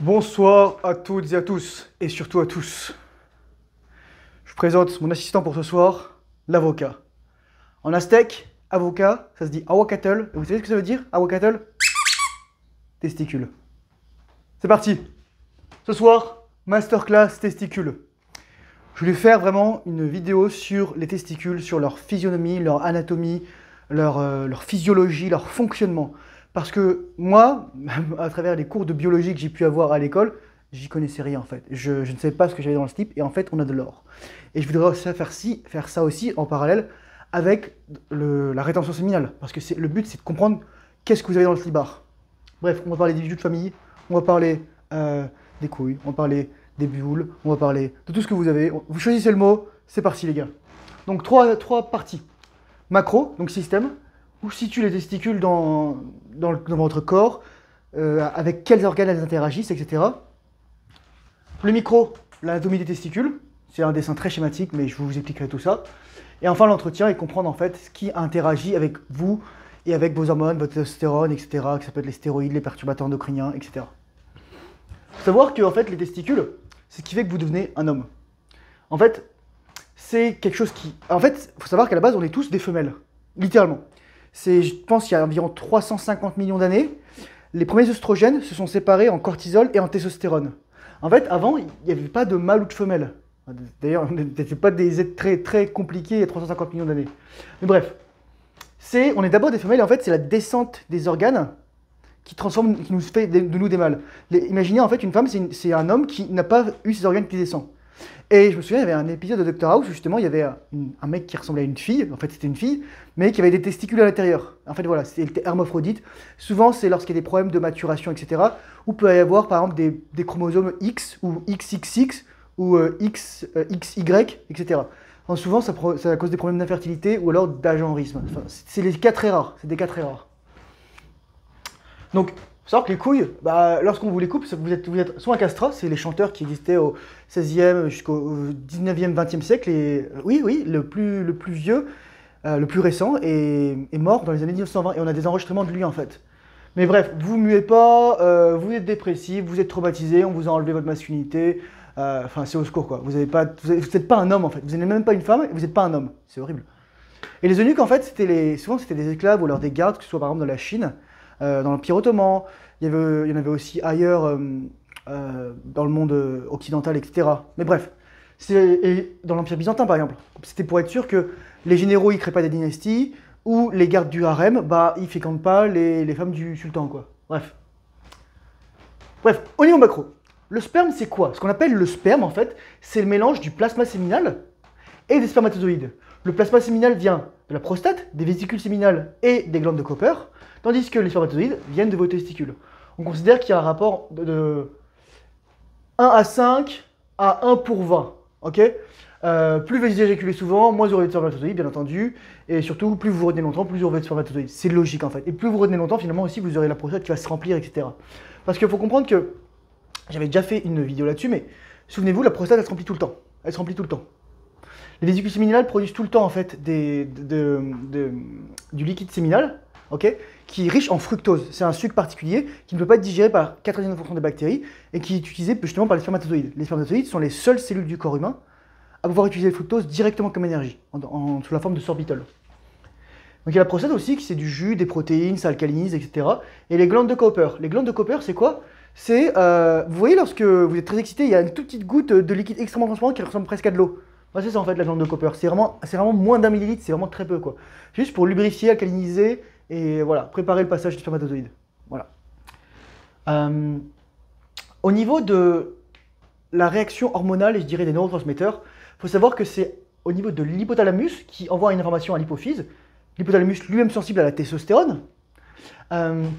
Bonsoir à toutes et à tous, et surtout à tous. Je vous présente mon assistant pour ce soir, l'avocat. En aztèque, avocat, ça se dit ahuacatl. Et vous savez ce que ça veut dire, ahuacatl? Testicule. C'est parti. Ce soir, masterclass testicules. Je voulais faire vraiment une vidéo sur les testicules, sur leur physionomie, leur anatomie, leur physiologie, leur fonctionnement. Parce que moi, à travers les cours de biologie que j'ai pu avoir à l'école, j'y connaissais rien en fait. Je ne savais pas ce que j'avais dans le slip et en fait on a de l'or. Et je voudrais aussi faire ça aussi en parallèle avec la rétention séminale. Parce que le but c'est de comprendre qu'est-ce que vous avez dans le slibard. Bref, on va parler des bijoux de famille, on va parler des couilles, on va parler des boules, on va parler de tout ce que vous avez. Vous choisissez le mot, c'est parti les gars. Donc trois parties. Macro, donc système. Où se situent les testicules dans votre corps, avec quels organes elles interagissent, etc. Le micro, l'anatomie des testicules, c'est un dessin très schématique, mais je vous expliquerai tout ça. Et enfin l'entretien et comprendre en fait ce qui interagit avec vous et avec vos hormones, votre testostérone, etc. Que ça peut être les stéroïdes, les perturbateurs endocriniens, etc. Il faut savoir que en fait, les testicules, c'est ce qui fait que vous devenez un homme. En fait, c'est quelque chose qui... En fait, il faut savoir qu'à la base, on est tous des femelles, littéralement. Je pense qu'il y a environ 350 millions d'années, les premiers œstrogènes se sont séparés en cortisol et en testostérone. En fait, avant, il n'y avait pas de mâle ou de femelle. D'ailleurs, on n'était pas des êtres très, très compliqués il y a 350 millions d'années. Mais bref, on est d'abord des femelles et en fait, c'est la descente des organes qui nous fait de nous des mâles. Imaginez en fait, une femme, c'est un homme qui n'a pas eu ses organes qui descendent. Et je me souviens, il y avait un épisode de Doctor House où justement il y avait un mec qui ressemblait à une fille, en fait c'était une fille, mais qui avait des testicules à l'intérieur. En fait voilà, c'était hermaphrodite. Souvent c'est lorsqu'il y a des problèmes de maturation, etc. Où peut y avoir par exemple des chromosomes X ou XXX ou XY, etc. Enfin, souvent ça cause des problèmes d'infertilité ou alors d'agenrisme. Enfin, c'est des cas très rares, c'est des cas très rares. Donc, faut savoir que les couilles, lorsqu'on vous les coupe, vous êtes soit un castrat, c'est les chanteurs qui existaient au 16e jusqu'au 19e, 20e siècle, et oui, le plus vieux, le plus récent, est mort dans les années 1920, et on a des enregistrements de lui en fait. Mais bref, vous muez pas, vous êtes dépressif, vous êtes traumatisé, on vous a enlevé votre masculinité, enfin c'est au secours quoi, vous n'êtes pas un homme en fait, vous n'êtes même pas une femme, et vous n'êtes pas un homme, c'est horrible. Et les eunuques en fait, souvent c'était des esclaves ou alors des gardes, que ce soit par exemple dans la Chine, dans l'Empire ottoman, il y en avait aussi ailleurs dans le monde occidental, etc. Mais bref, et dans l'Empire byzantin par exemple, c'était pour être sûr que les généraux ils créent pas des dynasties, ou les gardes du harem, ils fécondent pas les femmes du sultan quoi. Bref, au niveau macro, le sperme c'est quoi? Ce qu'on appelle le sperme en fait, c'est le mélange du plasma séminal et des spermatozoïdes. Le plasma séminal vient de la prostate, des vésicules séminales et des glandes de Cooper, tandis que les spermatozoïdes viennent de vos testicules. On considère qu'il y a un rapport de 1 à 5 à 1 pour 20. Okay, plus vous éjaculez souvent, moins vous aurez de spermatozoïdes, bien entendu. Et surtout, plus vous retenez longtemps, plus vous aurez de spermatozoïdes. C'est logique en fait. Et plus vous retenez longtemps, finalement aussi, vous aurez la prostate qui va se remplir, etc. Parce qu'il faut comprendre que, j'avais déjà fait une vidéo là-dessus, mais souvenez-vous, la prostate, elle se remplit tout le temps. Elle se remplit tout le temps. Les vésicules séminales produisent tout le temps en fait du liquide séminal, okay, qui est riche en fructose. C'est un sucre particulier qui ne peut pas être digéré par 99% des bactéries et qui est utilisé justement par les spermatozoïdes. Les spermatozoïdes sont les seules cellules du corps humain à pouvoir utiliser le fructose directement comme énergie, sous la forme de sorbitol. Donc il y a la prostate aussi, qui c'est du jus, des protéines, ça alcalinise, etc. Et les glandes de Cooper. Les glandes de Cooper, c'est quoi? C'est, vous voyez, lorsque vous êtes très excité, il y a une toute petite goutte de liquide extrêmement transparent qui ressemble presque à de l'eau. C'est ça en fait la glande de Cooper. C'est vraiment moins d'un millilitre, c'est vraiment très peu quoi. Juste pour lubrifier, alcaliniser et voilà, préparer le passage du spermatozoïde. Voilà. Au niveau de la réaction hormonale et je dirais des neurotransmetteurs, il faut savoir que c'est au niveau de l'hypothalamus qui envoie une information à l'hypophyse, l'hypothalamus lui-même sensible à la testostérone,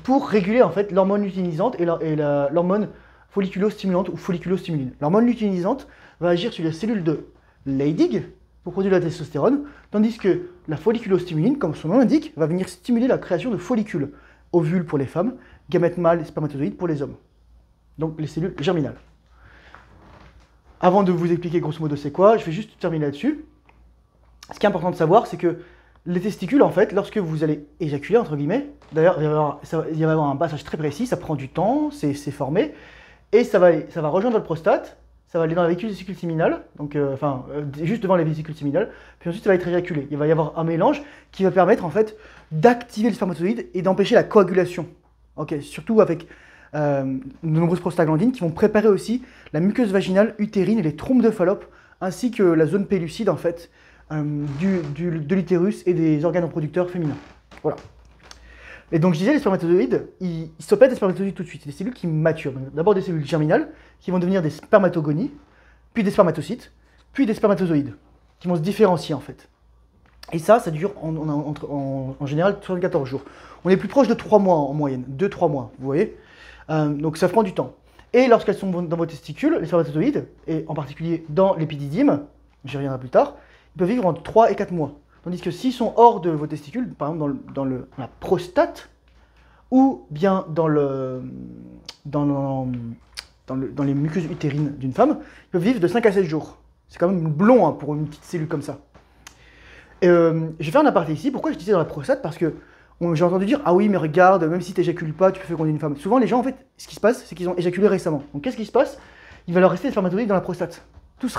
pour réguler en fait l'hormone luteinisante et l'hormone folliculostimulante ou folliculostimuline. L'hormone luteinisante va agir sur les cellules de Leydig pour produire la testostérone, tandis que la folliculostimuline, comme son nom l'indique, va venir stimuler la création de follicules, ovules pour les femmes, gamètes mâles et spermatozoïdes pour les hommes. Donc les cellules germinales. Avant de vous expliquer grosso modo c'est quoi, je vais juste terminer là-dessus. Ce qui est important de savoir, c'est que les testicules, en fait, lorsque vous allez éjaculer, entre guillemets, d'ailleurs, il va y avoir un passage très précis, ça prend du temps, c'est formé, Et ça va rejoindre votre prostate, ça va aller dans la vésicule séminale, donc juste devant la vésicule séminale, puis ensuite ça va être éjaculé. Il va y avoir un mélange qui va permettre en fait d'activer les spermatozoïdes et d'empêcher la coagulation. Ok, surtout avec de nombreuses prostaglandines qui vont préparer aussi la muqueuse vaginale, utérine et les trompes de Fallope, ainsi que la zone pellucide en fait de l'utérus et des organes reproducteurs féminins. Voilà. Et donc je disais, les spermatozoïdes, ils ne sont pas des spermatozoïdes tout de suite, c'est des cellules qui maturent. D'abord des cellules germinales, qui vont devenir des spermatogonies, puis des spermatocytes, puis des spermatozoïdes, qui vont se différencier en fait. Et ça dure en général 74 jours. On est plus proche de 3 mois en moyenne, 2-3 mois, vous voyez. Donc ça prend du temps. Et lorsqu'elles sont dans vos testicules, les spermatozoïdes, et en particulier dans l'épididyme, j'y reviendrai plus tard, ils peuvent vivre entre 3 et 4 mois. Tandis que s'ils sont hors de vos testicules, par exemple dans la prostate, ou bien dans les muqueuses utérines d'une femme, ils peuvent vivre de 5 à 7 jours. C'est quand même long hein, pour une petite cellule comme ça. Je vais faire un aparté ici. Pourquoi je disais dans la prostate? Parce que j'ai entendu dire, ah oui, mais regarde, même si tu n'éjacules pas, tu peux féconder une femme. Souvent, les gens, en fait, ce qui se passe, c'est qu'ils ont éjaculé récemment. Donc, qu'est-ce qui se passe? Il va leur rester des spermatozoïdes dans la prostate. Tout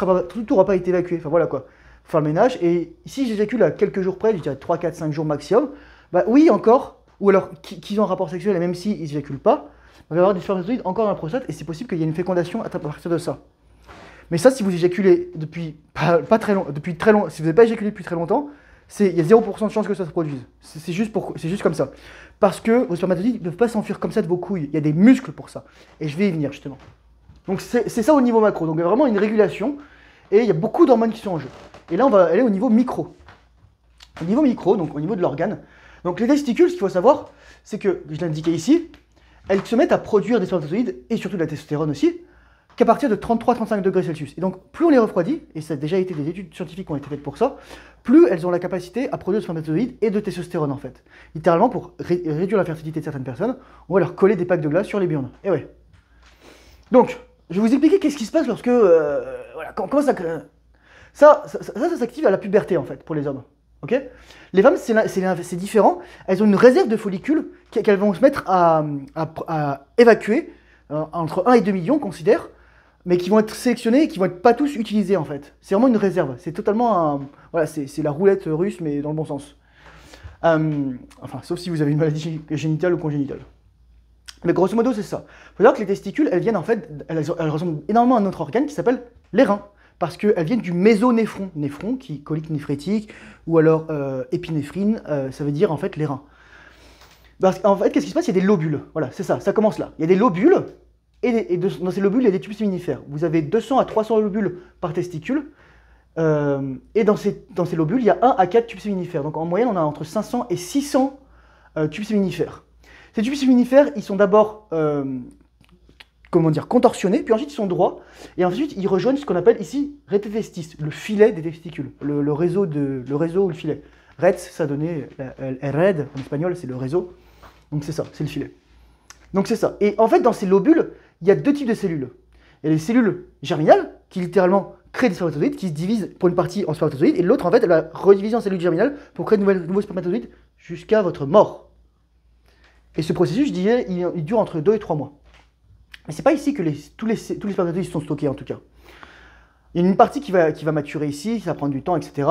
n'aura pas été évacué. Enfin, voilà quoi. Faut faire le ménage. Et si j'éjacule à quelques jours près, je dirais 3, 4, 5 jours maximum, bah oui, encore. Ou alors, qu'ils ont un rapport sexuel, et même s'ils n'éjaculent pas, il va y avoir des spermatozoïdes encore dans la prostate, et c'est possible qu'il y ait une fécondation à partir de ça. Mais ça, si vous éjaculez depuis très longtemps, si vous n'avez pas éjaculé depuis très longtemps, il y a 0% de chance que ça se produise. C'est juste comme ça. Parce que vos spermatozoïdes ne peuvent pas s'enfuir comme ça de vos couilles. Il y a des muscles pour ça. Et je vais y venir justement. Donc c'est ça au niveau macro. Donc il y a vraiment une régulation. Et il y a beaucoup d'hormones qui sont en jeu. Et là, on va aller au niveau micro. Au niveau micro, donc au niveau de l'organe. Donc les testicules, ce qu'il faut savoir, c'est que, je l'ai indiqué ici, elles se mettent à produire des spermatozoïdes, et surtout de la testostérone aussi, qu'à partir de 33-35 degrés Celsius. Et donc, plus on les refroidit, et ça a déjà été des études scientifiques qui ont été faites pour ça, plus elles ont la capacité à produire de spermatozoïdes et de testostérone en fait. Littéralement, pour réduire la fertilité de certaines personnes, on va leur coller des plaques de glace sur les burnes. Et ouais. Donc, je vais vous expliquer qu'est-ce qui se passe lorsque... voilà, comment ça... Ça s'active à la puberté en fait, pour les hommes. Ok? Les femmes, c'est différent. Elles ont une réserve de follicules qu'elles vont se mettre à évacuer entre 1 et 2 millions, on considère, mais qui vont être sélectionnés et qui vont être pas tous utilisés en fait. C'est vraiment une réserve. C'est totalement voilà, c'est la roulette russe, mais dans le bon sens. Enfin, sauf si vous avez une maladie génitale ou congénitale. Mais grosso modo, c'est ça. Il faut savoir que les testicules, elles viennent en fait, elles ressemblent énormément à un autre organe qui s'appelle les reins. Parce qu'elles viennent du mésonéphron. Néphron, qui est colique néphrétique, ou alors épinéphrine, ça veut dire en fait les reins. Parce qu'en fait, qu'est-ce qui se passe? Il y a des lobules. Voilà, c'est ça, ça commence là. Il y a des lobules, et dans ces lobules, il y a des tubes séminifères. Vous avez 200 à 300 lobules par testicule, et dans ces lobules, il y a 1 à 4 tubes séminifères. Donc en moyenne, on a entre 500 et 600 tubes séminifères. Ces tubes séminifères, ils sont d'abord contorsionnés, puis ensuite ils sont droits, et ensuite ils rejoignent ce qu'on appelle ici retetestis, le filet des testicules, le réseau ou le filet. Ret, ça donnait, red en espagnol, c'est le réseau, donc c'est ça, c'est le filet. Donc c'est ça. Et en fait, dans ces lobules, il y a 2 types de cellules. Il y a les cellules germinales, qui littéralement créent des spermatozoïdes, qui se divisent pour une partie en spermatozoïdes, et l'autre, en fait, elle va rediviser en cellules germinales pour créer de nouveaux spermatozoïdes jusqu'à votre mort. Et ce processus, je disais, il dure entre 2 et 3 mois. Mais c'est pas ici que tous les spermatozoïdes sont stockés, en tout cas. Il y a une partie qui va maturer ici, ça va prendre du temps, etc.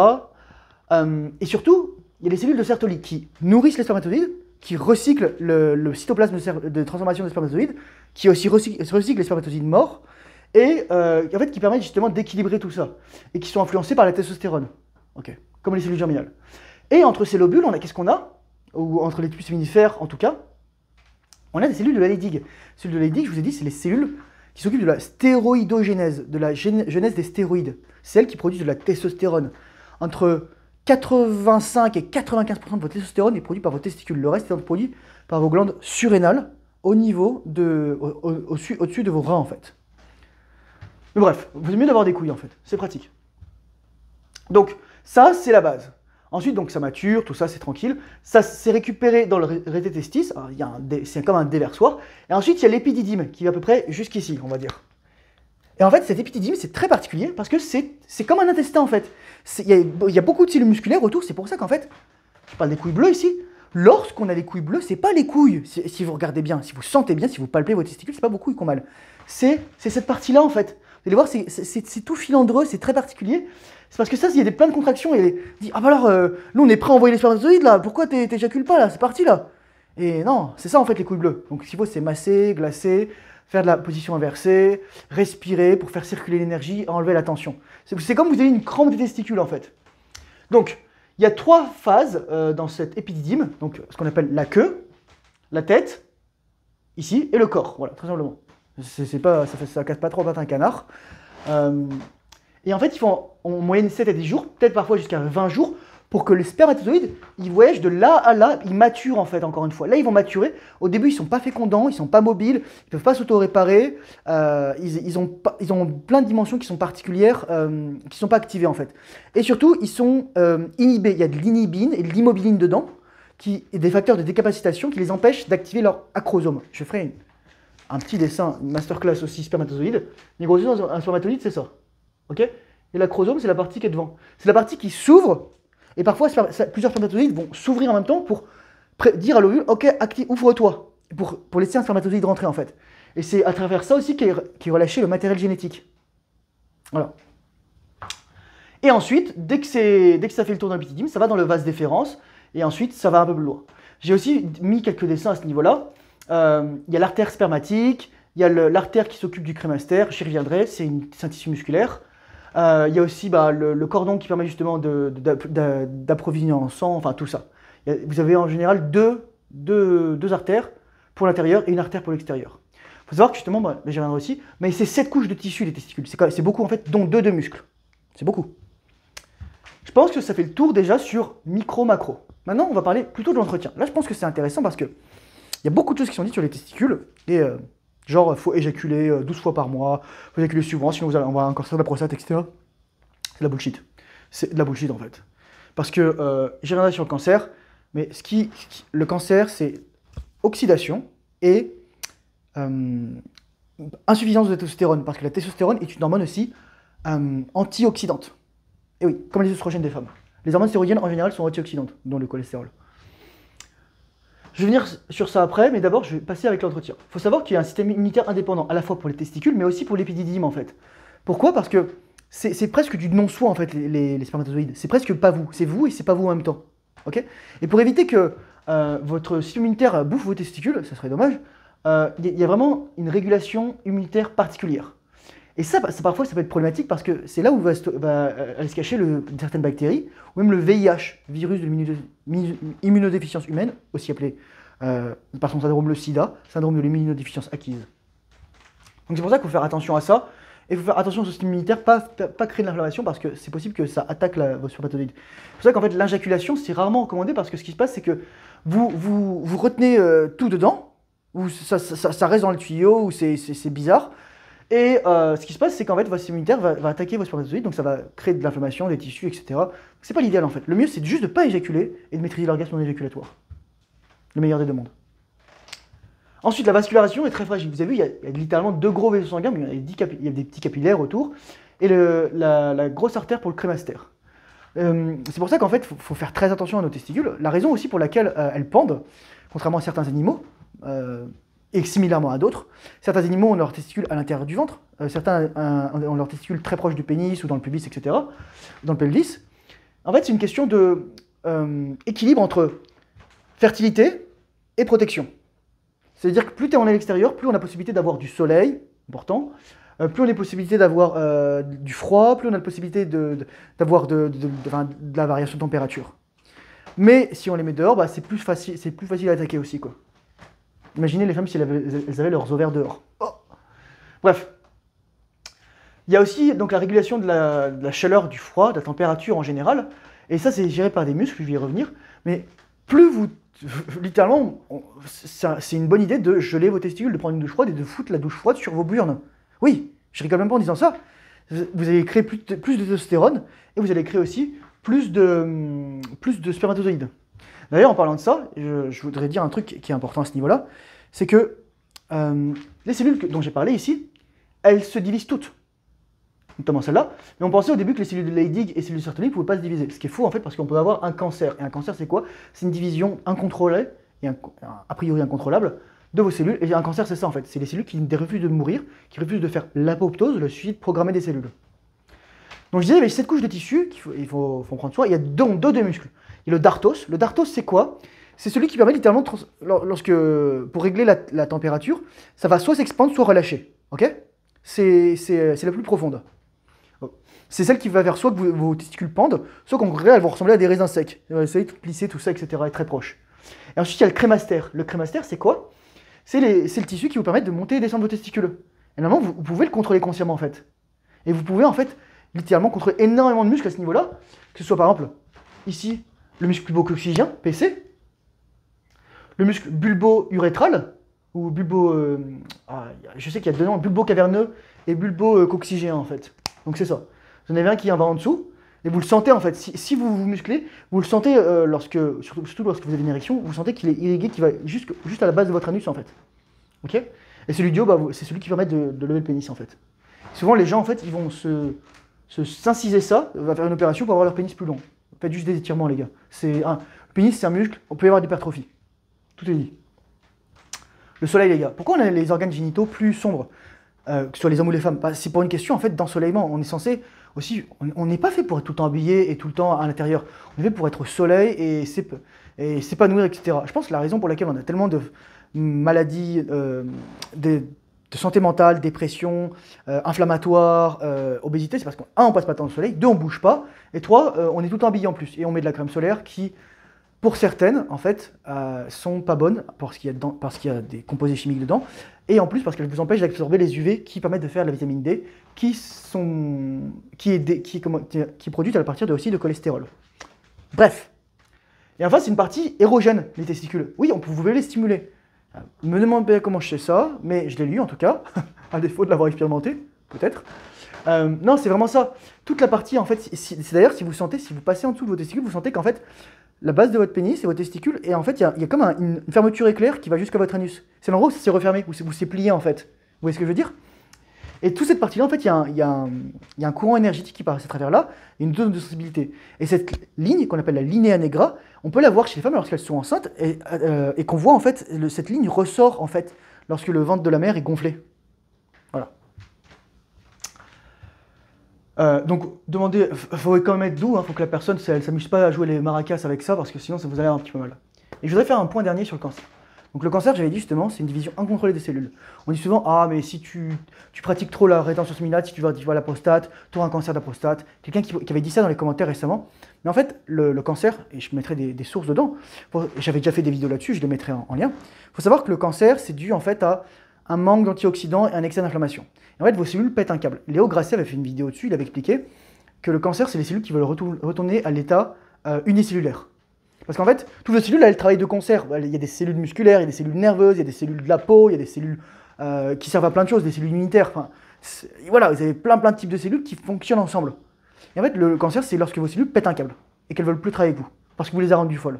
Et surtout, il y a les cellules de Sertoli qui nourrissent les spermatozoïdes, qui recyclent le cytoplasme de transformation des spermatozoïdes, qui aussi recyclent les spermatozoïdes morts, et en fait, qui permettent justement d'équilibrer tout ça, et qui sont influencés par la testostérone, okay, comme les cellules germinales. Et entre ces lobules, qu'est-ce qu'on a? Ou entre les tubes séminifères, en tout cas, on a des cellules de la Leydig. Les cellules de Leydig, je vous ai dit, c'est les cellules qui s'occupent de la stéroïdogénèse, de la genèse des stéroïdes. C'est elles qui produisent de la testostérone. Entre 85 et 95% de votre testostérone est produit par vos testicules. Le reste est produit par vos glandes surrénales au-dessus de vos reins, en fait. Mais bref, vous mieux d'avoir des couilles, en fait. C'est pratique. Donc, ça, c'est la base. Ensuite, donc, ça mature, tout ça, c'est tranquille. Ça, c'est récupéré dans le rététestis. C'est comme un déversoir. Et ensuite, il y a l'épididyme, qui est à peu près jusqu'ici, on va dire. Et en fait, cet épididyme, c'est très particulier, parce que c'est comme un intestin, en fait. Il y a beaucoup de cellules musculaires autour. C'est pour ça qu'en fait, je parle des couilles bleues ici. Lorsqu'on a les couilles bleues, c'est pas les couilles, si vous regardez bien, si vous sentez bien, si vous palpez vos testicules, c'est pas vos couilles qui ont mal. C'est cette partie-là en fait. Vous allez voir, c'est tout filandreux, c'est très particulier. C'est parce que ça, il y a plein de contractions, et dit, ah bah alors, nous on est prêt à envoyer les spermatozoïdes là, pourquoi t'éjacules pas là, c'est parti là. Et non, c'est ça en fait les couilles bleues. Donc ce qu'il faut, c'est masser, glacer, faire de la position inversée, respirer pour faire circuler l'énergie, enlever la tension. C'est comme vous avez une crampe des testicules en fait. Donc, il y a 3 phases dans cet épididyme, donc ce qu'on appelle la queue, la tête, ici, et le corps, voilà, très simplement. Ça casse pas trop pattes un canard. Et en fait, il faut en moyenne 7 à 10 jours, peut-être parfois jusqu'à 20 jours, pour que les spermatozoïdes, ils voyagent de là à là, ils maturent en fait, encore une fois. Là, ils vont maturer. Au début, ils ne sont pas fécondants, ils ne sont pas mobiles, ils ne peuvent pas s'auto-réparer. Ils ont plein de dimensions qui sont particulières, qui ne sont pas activées en fait. Et surtout, ils sont inhibés. Il y a de l'inhibine et de l'immobiline dedans, et des facteurs de décapacitation qui les empêchent d'activer leur acrosome. Je ferai un petit dessin, une masterclass aussi spermatozoïde. Mais grosso un spermatozoïde, c'est ça. Ok? Et l'acrosome, c'est la partie qui est devant. C'est la partie qui s'ouvre. Et parfois, plusieurs spermatozoïdes vont s'ouvrir en même temps pour dire à l'ovule, ok, ouvre-toi, pour laisser un spermatozoïde rentrer en fait. Et c'est à travers ça aussi qu'est relâché le matériel génétique. Voilà. Et ensuite, dès que ça fait le tour d'un épididyme, ça va dans le vase déférence, et ensuite, ça va un peu plus loin. J'ai aussi mis quelques dessins à ce niveau-là. Il y a l'artère spermatique, il y a l'artère qui s'occupe du crémaster, j'y reviendrai, c'est un tissu musculaire. Il y a aussi le cordon qui permet justement d'approvisionner en sang, enfin tout ça. Vous avez en général deux artères pour l'intérieur et une artère pour l'extérieur. Il faut savoir que justement, j'y reviendrai aussi, mais c'est 7 couches de tissu les testicules. C'est beaucoup en fait, dont 2 de muscles. C'est beaucoup. Je pense que ça fait le tour déjà sur micro-macro. Maintenant, on va parler plutôt de l'entretien. Là, je pense que c'est intéressant parce que il y a beaucoup de choses qui sont dites sur les testicules. Et genre, il faut éjaculer 12 fois par mois, il faut éjaculer souvent, sinon on va encore faire de la prostate, etc. C'est de la bullshit. C'est de la bullshit en fait. Parce que j'y reviendrai sur le cancer, mais le cancer, c'est oxydation et insuffisance de testostérone. Parce que la testostérone est une hormone aussi antioxydante. Et oui, comme les oestrogènes des femmes. Les hormones stéroïdiennes en général sont antioxydantes, dont le cholestérol. Je vais venir sur ça après, mais d'abord je vais passer avec l'entretien. Il faut savoir qu'il y a un système immunitaire indépendant, à la fois pour les testicules, mais aussi pour l'épididyme en fait. Pourquoi? Parce que c'est presque du non-soi en fait, les spermatozoïdes. C'est presque pas vous et c'est pas vous en même temps. Okay, et pour éviter que votre système immunitaire bouffe vos testicules, ça serait dommage, il y a vraiment une régulation immunitaire particulière. Et ça parfois, ça peut être problématique parce que c'est là où va aller se cacher certaines bactéries, ou même le VIH, virus de l'immunodéficience humaine, aussi appelé par son syndrome le SIDA, syndrome de l'immunodéficience acquise. Donc c'est pour ça qu'il faut faire attention à ça, et il faut faire attention au système immunitaire, pas créer de l'inflammation, parce que c'est possible que ça attaque vos spermatozoïdes. C'est pour ça qu'en fait l'injaculation, c'est rarement recommandé, parce que ce qui se passe, c'est que vous retenez tout dedans, ou ça reste dans le tuyau, ou c'est bizarre. Et ce qui se passe, c'est qu'en fait, votre système immunitaire va attaquer vos spermatozoïdes, donc ça va créer de l'inflammation, des tissus, etc. C'est pas l'idéal en fait. Le mieux, c'est juste de ne pas éjaculer et de maîtriser l'orgasme non éjaculatoire. Le meilleur des deux mondes. Ensuite, la vascularisation est très fragile. Vous avez vu, il y a littéralement 2 gros vaisseaux sanguins, mais il y a des petits capillaires autour, et la grosse artère pour le crémaster. C'est pour ça qu'en fait, il faut faire très attention à nos testicules. La raison aussi pour laquelle elles pendent, contrairement à certains animaux, et similairement à d'autres, certains animaux ont leurs testicules à l'intérieur du ventre, certains ont leurs testicules très proches du pénis ou dans le pubis, etc., dans le pelvis. En fait, c'est une question d'équilibre entre fertilité et protection. C'est-à-dire que plus tu es en l'extérieur, plus on a la possibilité d'avoir du soleil, important, plus on a la possibilité d'avoir du froid, plus on a la possibilité d'avoir de la variation de température. Mais si on les met dehors, c'est plus facile à attaquer aussi, quoi. Imaginez les femmes si elles avaient leurs ovaires dehors. Oh. Bref. Il y a aussi donc la régulation de la chaleur, du froid, de la température en général. Et ça, c'est géré par des muscles, je vais y revenir. Mais plus vous... Littéralement, c'est une bonne idée de geler vos testicules, de prendre une douche froide et de foutre la douche froide sur vos burnes. Oui, je rigole même pas en disant ça. Vous allez créer plus de testostérone et vous allez créer aussi plus de spermatozoïdes. D'ailleurs, en parlant de ça, je voudrais dire un truc qui est important à ce niveau-là, c'est que les cellules dont j'ai parlé ici, elles se divisent toutes. notamment celle-là. Mais on pensait au début que les cellules de Leydig et les cellules de Sertoli ne pouvaient pas se diviser. Ce qui est faux en fait, parce qu'on peut avoir un cancer. Et un cancer, c'est quoi? C'est une division incontrôlée, et a priori incontrôlable, de vos cellules. Et un cancer, c'est ça en fait. C'est les cellules qui refusent de mourir, qui refusent de faire l'apoptose, le suicide programmé des cellules. Donc je disais, il y avait 7 couches de tissu il faut prendre soin. Il y a deux muscles. Il y a le dartos. Le dartos, c'est quoi? C'est celui qui permet littéralement, pour régler la température, ça va soit s'expandre, soit relâcher. Ok? C'est la plus profonde. C'est celle qui va faire soit que vos testicules pendent, soit qu'en vrai, elles vont ressembler à des raisins secs. Elles vont essayer de plisser tout ça, etc. et très proche. Et ensuite, il y a le crémaster. Le crémaster, c'est quoi? C'est le tissu qui vous permet de monter et descendre vos testicules. Et normalement, vous pouvez le contrôler consciemment, en fait. Et vous pouvez, en fait, littéralement contrôler énormément de muscles à ce niveau-là. Que ce soit, par exemple, ici, le muscle bulbo-coccygien, PC, le muscle bulbo-urétral, ou je sais qu'il y a deux noms, bulbo-caverneux et bulbo-coccygien, en fait. Donc c'est ça. Vous en avez un qui est en bas en dessous, et vous le sentez, en fait. Si vous vous musclez, vous le sentez, surtout lorsque vous avez une érection, vous sentez qu'il est irrigué, qui va juste à la base de votre anus, en fait. Ok? Et celui du haut, c'est celui qui permet de lever le pénis, en fait. Souvent, les gens, en fait, ils vont s'inciser ça, va faire une opération pour avoir leur pénis plus long. Faites juste des étirements, les gars. Le pénis, c'est un muscle, on peut y avoir d'hypertrophie. Tout est dit. Le soleil, les gars. Pourquoi on a les organes génitaux plus sombres, que ce soit les hommes ou les femmes? C'est pour une question, en fait, d'ensoleillement. On est censé aussi... On n'est pas fait pour être tout le temps habillé et tout le temps à l'intérieur. On est fait pour être au soleil et s'épanouir, etc. Je pense que la raison pour laquelle on a tellement de maladies de santé mentale, dépression, inflammatoire, obésité, c'est parce qu'on on passe pas tant au soleil, 2, on bouge pas, et 3, on est tout le temps habillé en plus. Et on met de la crème solaire qui... Pour certaines, en fait, sont pas bonnes parce qu'il y a des composés chimiques dedans, et en plus parce qu'elles vous empêchent d'absorber les UV qui permettent de faire la vitamine D, qui est produite à partir aussi de cholestérol. Bref. Et enfin, c'est une partie érogène, les testicules. Oui, vous pouvez les stimuler. Me demandez comment je sais ça, mais je l'ai lu en tout cas, à défaut de l'avoir expérimenté, peut-être. Non, c'est vraiment ça. Toute la partie, en fait, c'est d'ailleurs, si vous passez en dessous de vos testicules, vous sentez qu'en fait, la base de votre pénis et vos testicules, et en fait, il y a comme une fermeture éclair qui va jusqu'à votre anus. C'est l'endroit où c'est refermé, où c'est plié, en fait. Vous voyez ce que je veux dire? Et toute cette partie-là, en fait, il y a un courant énergétique qui passe à travers là, et une zone de sensibilité. Et cette ligne, qu'on appelle la linea negra, on peut la voir chez les femmes lorsqu'elles sont enceintes, et qu'on voit, en fait, cette ligne ressort, en fait, lorsque le ventre de la mère est gonflé. Voilà. Donc, demandez, il faut quand même être doux, il faut que la personne, elle ne s'amuse pas à jouer les maracas avec ça, parce que sinon ça vous a l'air un petit peu mal. Et je voudrais faire un point dernier sur le cancer. Donc le cancer, j'avais dit justement, c'est une division incontrôlée des cellules. On dit souvent, ah mais si tu pratiques trop la rétention séminale, si tu vas à la prostate, tu auras un cancer de la prostate. Quelqu'un qui avait dit ça dans les commentaires récemment. Mais en fait, le cancer, et je mettrai des sources dedans, j'avais déjà fait des vidéos là-dessus, je les mettrai en lien. Il faut savoir que le cancer, c'est dû en fait à un manque d'antioxydants et un excès d'inflammation. En fait, vos cellules pètent un câble. Léo Grasset avait fait une vidéo dessus, il avait expliqué que le cancer, c'est les cellules qui veulent retourner à l'état unicellulaire. Parce qu'en fait, toutes les cellules, elles travaillent de concert. Il y a des cellules musculaires, il y a des cellules nerveuses, il y a des cellules de la peau, il y a des cellules qui servent à plein de choses, des cellules immunitaires. Enfin, voilà, vous avez plein de types de cellules qui fonctionnent ensemble. Et en fait, le cancer, c'est lorsque vos cellules pètent un câble et qu'elles ne veulent plus travailler avec vous, parce que vous les avez rendues folles.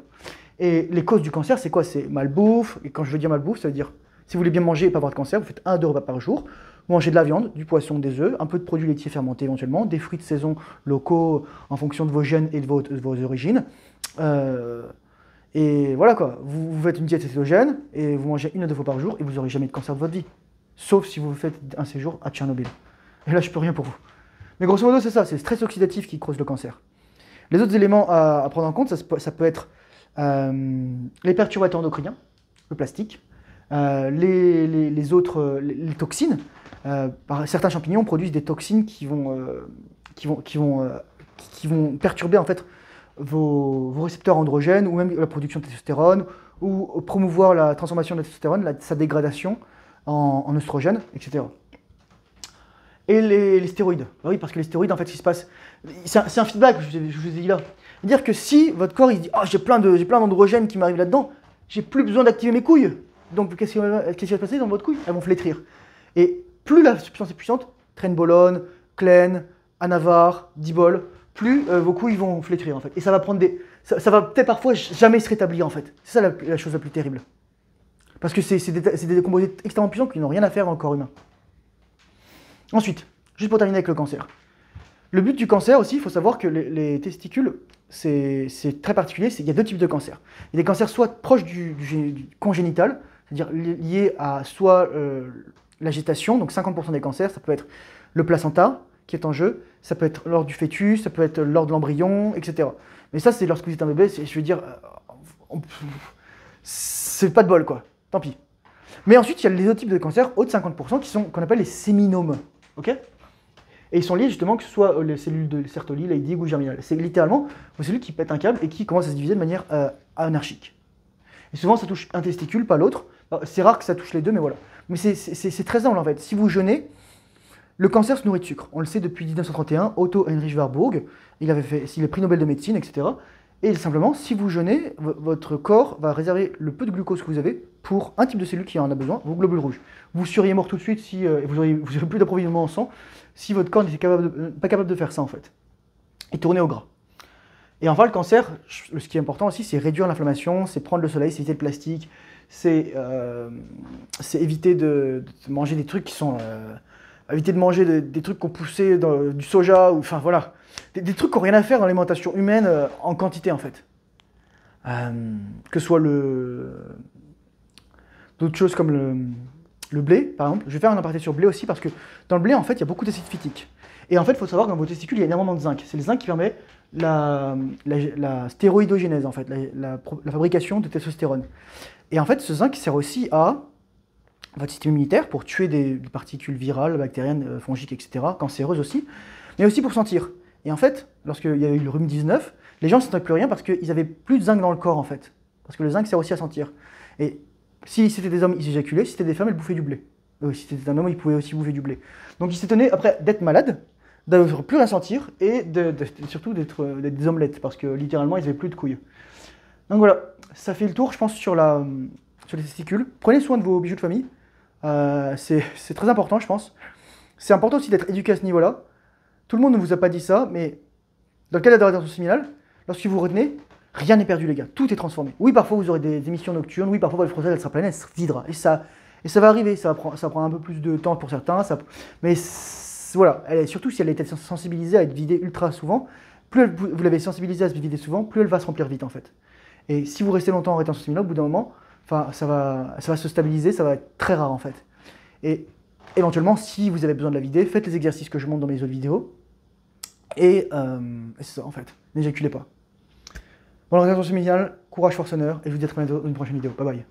Et les causes du cancer, c'est quoi? C'est malbouffe. Et quand je veux dire malbouffe, ça veut dire, si vous voulez bien manger et pas avoir de cancer, vous faites 1 à 2 repas par jour. Vous mangez de la viande, du poisson, des œufs, un peu de produits laitiers fermentés éventuellement, des fruits de saison locaux en fonction de vos gènes et de vos origines. Et voilà quoi, vous faites une diète cétogène et vous mangez 1 à 2 fois par jour et vous n'aurez jamais de cancer de votre vie. Sauf si vous faites un séjour à Tchernobyl. Et là, je peux rien pour vous. Mais grosso modo, c'est ça, c'est le stress oxydatif qui cause le cancer. Les autres éléments à prendre en compte, ça peut être les perturbateurs endocriniens, le plastique, les toxines. Certains champignons produisent des toxines qui vont perturber en fait vos récepteurs androgènes ou même la production de testostérone ou promouvoir la transformation de la testostérone, sa dégradation en oestrogène, etc. Et les stéroïdes. Bah oui, parce que les stéroïdes, en fait, ce qui se passe, c'est un feedback, je vous ai dit là. C'est-à-dire que si votre corps il se dit, oh, j'ai plein d'androgènes qui m'arrivent là-dedans, j'ai plus besoin d'activer mes couilles. Donc qu'est-ce qui va se passer dans votre couille? Elles vont flétrir. Et plus la substance est puissante, trenbolone, clène, anavar, dibol, plus vos couilles vont flétrir en fait. Et ça va prendre ça va peut-être parfois jamais se rétablir en fait. C'est ça la chose la plus terrible. Parce que c'est des composés extrêmement puissants qui n'ont rien à faire dans le corps humain. Ensuite, juste pour terminer avec le cancer. Le but du cancer aussi, il faut savoir que les testicules, c'est très particulier. Il y a deux types de cancers. Il y a des cancers soit proches du congénital, c'est-à-dire liés à soit la gestation, donc 50% des cancers, ça peut être le placenta qui est en jeu, ça peut être lors du fœtus, ça peut être lors de l'embryon, etc. Mais ça, c'est lorsque vous êtes un bébé, je veux dire, c'est pas de bol, quoi. Tant pis. Mais ensuite, il y a les autres types de cancers, au de 50%, qu'on appelle les séminomes. Ok? Et ils sont liés justement que ce soit les cellules de Sertoli, Leydig ou germinal. C'est littéralement les cellules qui pètent un câble et qui commencent à se diviser de manière anarchique. Et souvent, ça touche un testicule, pas l'autre. C'est rare que ça touche les deux, mais voilà. Mais c'est très simple en fait. Si vous jeûnez, le cancer se nourrit de sucre. On le sait depuis 1931, Otto Heinrich Warburg, il est prix Nobel de médecine, etc. Et simplement, si vous jeûnez, votre corps va réserver le peu de glucose que vous avez pour un type de cellule qui en a besoin, vos globules rouges. Vous seriez mort tout de suite si vous n'aurez plus d'approvisionnement en sang si votre corps n'était pas capable de faire ça en fait. Et tourner au gras. Et enfin, le cancer, ce qui est important aussi, c'est réduire l'inflammation, c'est prendre le soleil, c'est éviter le plastique, c'est éviter de manger des trucs qui sont... éviter de manger des trucs qu'on poussait du soja, ou enfin voilà, des trucs qui n'ont rien à faire dans l'alimentation humaine en quantité en fait. Que ce soit d'autres choses comme le blé, par exemple. Je vais faire un aparté sur le blé aussi parce que dans le blé, en fait, il y a beaucoup d'acide phytique. Et en fait, il faut savoir que dans vos testicules, il y a énormément de zinc. C'est le zinc qui permet la stéroïdogénèse, en fait, la fabrication de testostérone. Et en fait, ce zinc sert aussi à votre système immunitaire pour tuer des particules virales, bactériennes, fongiques, etc., cancéreuses aussi, mais aussi pour sentir. Et en fait, lorsqu'il y a eu le rhume 19, les gens ne sentaient plus rien parce qu'ils n'avaient plus de zinc dans le corps, en fait. Parce que le zinc sert aussi à sentir. Et si c'était des hommes, ils éjaculaient, si c'était des femmes, elles bouffaient du blé. Si c'était un homme, il pouvait aussi bouffer du blé. Donc ils s'étonnaient, après, d'être malades, de ne plus rien sentir, et surtout d'être des omelettes, parce que littéralement, ils n'avaient plus de couilles. Donc voilà, ça fait le tour, je pense, sur les testicules. Prenez soin de vos bijoux de famille. C'est très important, je pense. C'est important aussi d'être éduqué à ce niveau-là. Tout le monde ne vous a pas dit ça, mais dans le cas de la rétention séminale, lorsque vous retenez, rien n'est perdu, les gars. Tout est transformé. Oui, parfois vous aurez des émissions nocturnes. Oui, parfois votre prostate elle sera pleine, elle se videra. Et ça va arriver. Ça prend un peu plus de temps pour certains. Mais voilà. Surtout si elle a été sensibilisée à être vidée ultra souvent, plus vous l'avez sensibilisée à se vider souvent, plus elle va se remplir vite en fait. Et si vous restez longtemps en rétention séminale, au bout d'un moment, ça va se stabiliser, ça va être très rare en fait. Et éventuellement, si vous avez besoin de la vider, faites les exercices que je montre dans mes autres vidéos. Et c'est ça en fait. N'éjaculez pas. Bon, la rétention séminale, courage forceneur, et je vous dis à très bientôt dans une prochaine vidéo. Bye bye.